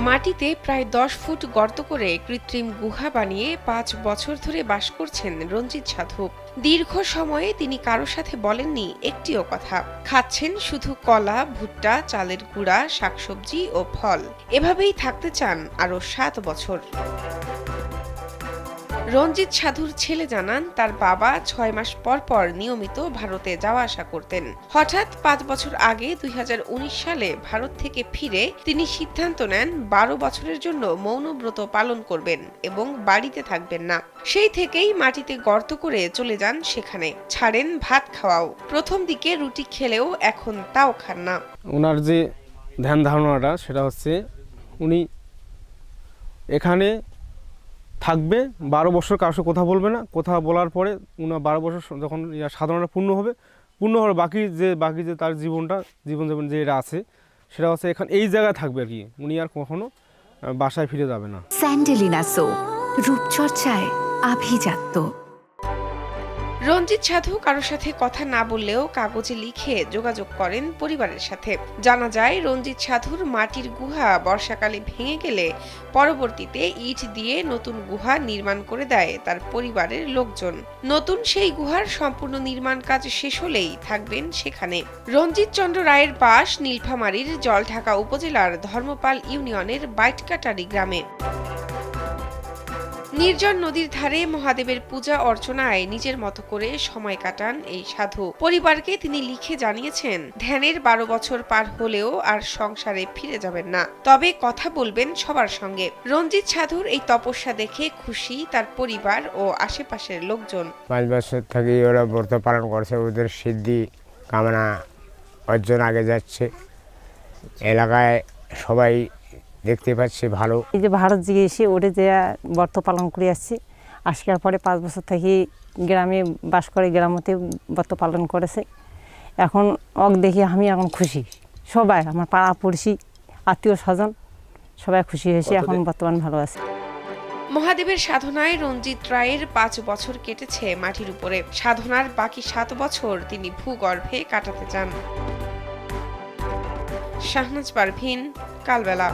মাটিতে প্রায় ১০ ফুট গর্ত করে কৃত্রিম গুহা বানিয়ে ৫ বছর ধরে বাস করছেন রঞ্জিত সাধু। দীর্ঘ সময়ে তিনি কারো সাথে বলেননি একটিও কথা। খাচ্ছেন শুধু কলা, ভুট্টা, চালের গুঁড়া, শাকসবজি ও ফল। এভাবেই থাকতে চান আরও ৭ বছর। রঞ্জিত সাধুর ছেলে জানান, তার বাবা ৬ মাস পর পর নিয়মিত ভারতে যাওয়া আসা করতেন। হঠাৎ ৫ বছর আগে ২০১৯ সালে ভারত থেকে ফিরে তিনি সিদ্ধান্ত নেন ১২ বছরের জন্য মৌনব্রত পালন করবেন এবং বাড়িতে থাকবেন না। সেই থেকেই মাটিতে গর্ত করে চলে যান সেখানে, ছাড়েন ভাত খাওয়াও। প্রথম দিকে রুটি খেলেও এখন তাও খান না। ওনার যে ধ্যান ধারণাটা সেটা হচ্ছে উনি এখানে থাকবে ১২ বছর, কারোর সাথে কথা বলবে না। কথা বলার পরে উনার ১২ বছর যখন সাধনাটা পূর্ণ হবে বাকি যে তার জীবনযাপন যে এটা আছে সেটা হচ্ছে এখানে এই জায়গায় থাকবে আর কি। উনি আর কখনো বাসায় ফিরে যাবে না। স্যান্ডেলিনা সো, রূপচর্চায় আভিজাত্য। রঞ্জিত সাধু কারোর সাথে কথা না বললেও কাগজে লিখে যোগাযোগ করেন পরিবারের সাথে। জানা যায়, রঞ্জিত সাধুর মাটির গুহা বর্ষাকালে ভেঙে গেলে পরবর্তীতে ইট দিয়ে নতুন গুহা নির্মাণ করে দেয় তার পরিবারের লোকজন। নতুন সেই গুহার সম্পূর্ণ নির্মাণ কাজ শেষ হলেই থাকবেন সেখানে। রঞ্জিত চন্দ্র রায়ের বাস নীলফামারীর জলঢাকা উপজেলার ধর্মপাল ইউনিয়নের বাইটকাটারি গ্রামে। নির্জন নদীর ধারে মহাদেবের পূজা অর্চনায় নিজের মতো করে সময় কাটান এই সাধু। পরিবারকে তিনি লিখে জানিয়েছেন, ধ্যানের ১২ বছর পার হলেও আর সংসারে ফিরে যাবেন না, তবে কথা বলবেন সবার সঙ্গে। রঞ্জিত সাধুর এই তপস্যা দেখে খুশি তার পরিবার ও আশেপাশের লোকজন। ৫ বছর থেকে ওরা ব্রত পালন করছে, ওদের সিদ্ধি কামনা অর্জন আগে যাচ্ছে। এলাকায় সবাই দেখতে পাচ্ছি ভালো। এই যে ভারত গিয়ে এসে ওরে যে ব্রত পালন করে আসছি, আজকের পরে ৫ বছর থেকে গ্রামে বাস করে, গ্রামতে ব্রত পালন করেছে। এখন দেখে আমি এখন খুশি। সবাই আমার পাড়া পড়শি, আত্মীয় স্বজন সবাই খুশি হয়েছে, এখন বর্তমান ভালো আছে। মহাদেবের সাধনায় রঞ্জিত রায়ের ৫ বছর কেটেছে মাটির উপরে। সাধনার বাকি ৭ বছর তিনি ভূগর্ভে কাটাতে চান। শাহনাজ পারভীন, কালবেলা।